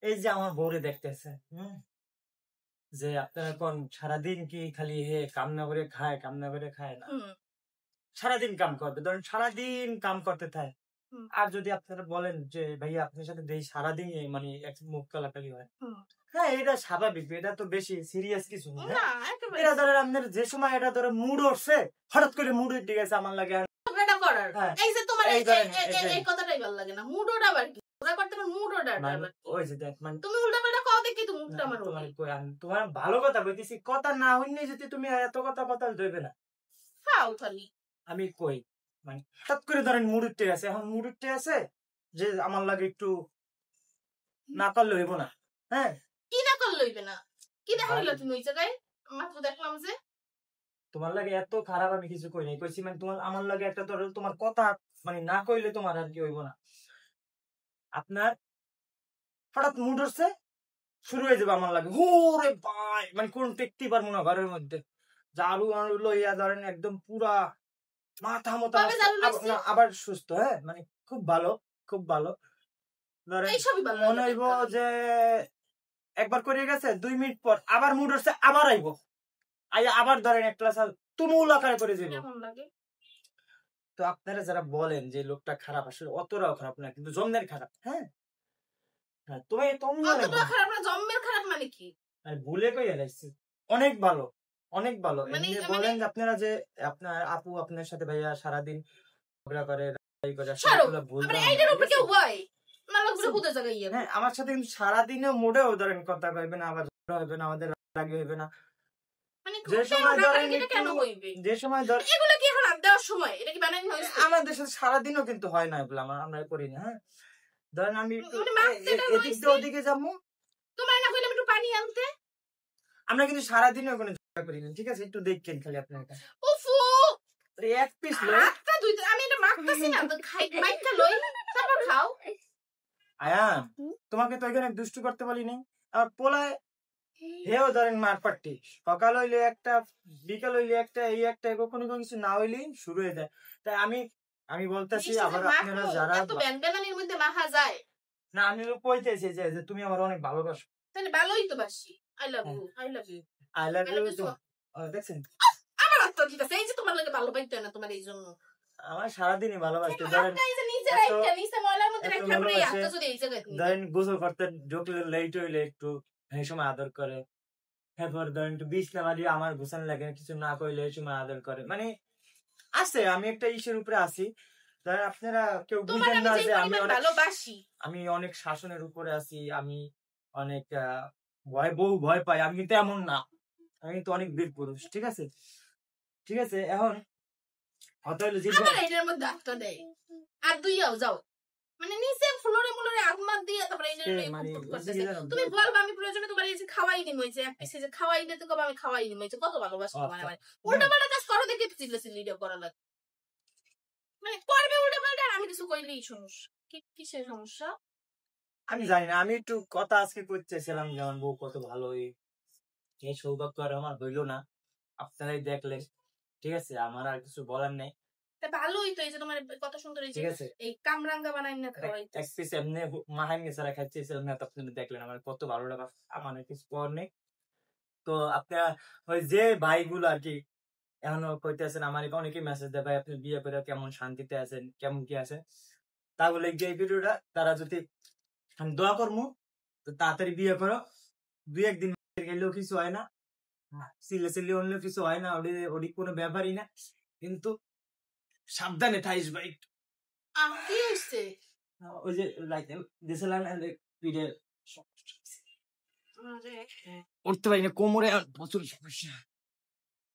এই যে আমার বউরে দেখতেছে, যে আপনারা কোন সারাদিন কি খালি কামনা করে খায় না, সারাদিন কাম করবে, ধরেন সারাদিন কাম করতে থাকে। আর যদি আপনারা বলেন যে ভাইয়া আপনার সাথে সারাদিন মানে মুখ কালাকালি হয়, হ্যাঁ এটা স্বাভাবিক, এটা তো বেশি সিরিয়াস কিছু না। এটা ধরেন আপনার যে সময় এটা ধরে মুড উঠছে, হঠাৎ করে মুড উঠে গেছে, আমার লাগে এই যে তোমার এই কথাটাই ভালো লাগে না। মুড ওটা আবার কি ওরা করতে পারে, মুড ওটা ওই যে দেখ মানে তুমি উল্টাপাল্টা কও দেখি তো মুডটা আমার তোমার ভালো কথা কইতেছি, কথা না হইনি যদি তুমি এত কথা ধরবে না। ফাও খালি আমি কই মানে হঠাৎ করে ধরেন মুড উঠতে গেছে, এখন মুড উঠতে আছে যে আমার লাগে একটু না করলে হইব না। হ্যাঁ কি না করলে হইবে না, কি দেখা হইলো তুমি ওই জায়গায় মাত্র দেখলাম যে তোমার লাগে এত খারাপ আমি কিছু কই নাই, কইছি মানে তোমার আমার লাগে একটা ধরো তোমার কথা মানে না কইলে তোমার আর কি হইব না। আপনার হঠাৎ মুড হচ্ছে শুরু হয়ে যাবে আমার লাগে, ওরে ভাই মানে কোন টেকতে পারবো না ঘরের মধ্যে, ঝাড়ু লইয়া ধরেন একদম পুরা মাথা মতো আবার সুস্থ। হ্যাঁ মানে খুব ভালো, খুব ভালো। ধরেন মনে হইব যে একবার করে গেছে, 2 মিনিট পর আবার মুড হচ্ছে, আবার আইব, আবার ধরেন এক ক্লাস তুমুল আকারে করে যাবো। তো আপনারা যারা বলেন যে লোকটা খারাপ, আসলে অতটাও খারাপ না, কিন্তু জন্মের খারাপ। হ্যাঁ তুমি খারাপ না, জন্মের খারাপ মানে কি ভুলে কই এলাইছি, অনেক ভালো, অনেক ভালো। এমনি বলেন আপনারা যে আপনার আপু আপনার সাথে ভাইয়া সারাদিন ঝগড়া করে, আমার সাথে কিন্তু সারাদিনে মোড়েও ধরেন কথা কইবে না, আবার হইবে না, আমাদের রাগ হইবে না। যে সময় ধর এগুলো কি এখন দেওয়ার সময়, এটা কি বানানো হয়েছে? আমাদের সাথে সারাদিনও কিন্তু হয় না এগুলো, আমরা করি না। হ্যাঁ ধরেন আমি এদিক দিয়ে ওদিকে যাবো, তোমার না কইলাম একটু পানি আনতে, আমরা কিন্তু সারাদিনও কোনো ঝগড়া করি না। ঠিক আছে, একটু দেখেন খালি আপনার কাছে। উফু এক পিস লই একটা দুইটা, আমি এটা মাখতাছি না, তো খাই মাইকা লই তারপর খাও। আয়া তোমাকে তো এখানে দুষ্টু করতে বলি নাই, আর পোলায় হেও ধরেন মারপাট্টি, সকাল হইলে একটা, বিকাল হইলে একটা, এই একটা, কখনো কিছু না হইলেই শুরু হয়ে যায়। তাই আমি বলতেছি আবার আপনারা যারা এত ব্যানব্যানানির মধ্যে মাখা যায় না, আমি কইতেছি যে তুমি আমার অনেক ভালোবাসো, তাহলে ভালোই তো বাসি। I love you, I love you, I love you. দেখছেন আমার আত্মা ঠিক আছে, এই যে তোমার লাগে ভালো পাইতে না, তোমার এই জন্য আমার সারাদিনই ভালোবাসতে ধরেন ধরেন গোসল করতে ঢুকলে লেট হইলে একটু এই সময় আদর করে, এরপর ধরেন একটু বিছনা মারি, আমার গোছানো লাগে কিছু না কইলে এই সময় আদর করে। মানে আছে, আমি একটা ইসের উপরে আছি, ধরেন আপনারা কেউ বুঝেন না যে আমি ভালোবাসি, আমি অনেক শাসনের উপরে আছি, আমি অনেক ভয় পাই, আমি কিন্তু এমন না, আমি কিন্তু অনেক বীর পুরুষ। ঠিক আছে, ঠিক আছে। এখন কথা হলো যে এটার মধ্যে ডাক্তার দেয় আর দুইয়াও যাও মানে নিচে ফ্লোরে মুলোরে আগুমাত দিয়ে তারপরে এই যে তুমি বলবা আমি প্রয়োজনে তোমার এই যে খাওয়াই দিই হইছে এক পিস যে খাওয়াই দিতে কবে আমি খাওয়াই দিই হইছে, কত ভালোবাসো মানে উল্টা পাল্টা কাজ করো দেখে চিল্লা করা লাগে, মানে করবে উল্টা পাল্টা, আর আমি কিছু কইলেই সমস্যা। কিসের সমস্যা আমি জানি না। আমি একটু কথা আজকে করতেছিলাম যেমন বউ কত ভালো, এই সৌভাগ্য আর আমার হইলো না, আপনারাই দেখলেন। ঠিক আছে, আমার আর কিছু বলার নেই। ভালোই তো এই যে তোমার কত সুন্দর এই কামরাঙ্গা বানাই না খাওয়াই এক পিস এমনি মাহাঙ্গে সারা খাইতেছিলাম না, আপনি দেখলেন আমার কত ভালো লাগা, আমার কিছু করার নেই। তো আপনারা ওই যে ভাইগুলো আর কি এখনো কইতেছেন, আমার অনেকেই মেসেজ দেয় ভাই আপনি বিয়ে করে কেমন শান্তিতে আছেন, কেমন কি আছে, তাহলে যে ভিডিওটা তারা যদি আমি দোয়া করবো তো তাড়াতাড়ি বিয়ে করো, 2-1 দিন গেলেও কিছু হয় না, সিলে অন্য কিছু হয় না, ওটি কোনো ব্যাপারই না, কিন্তু সাবধানে থাইস ভাই। কি হইছে ওই যে লাইক দিছিলাম পিঠে উঠতে পারি না, কোমরে প্রচুর সমস্যা।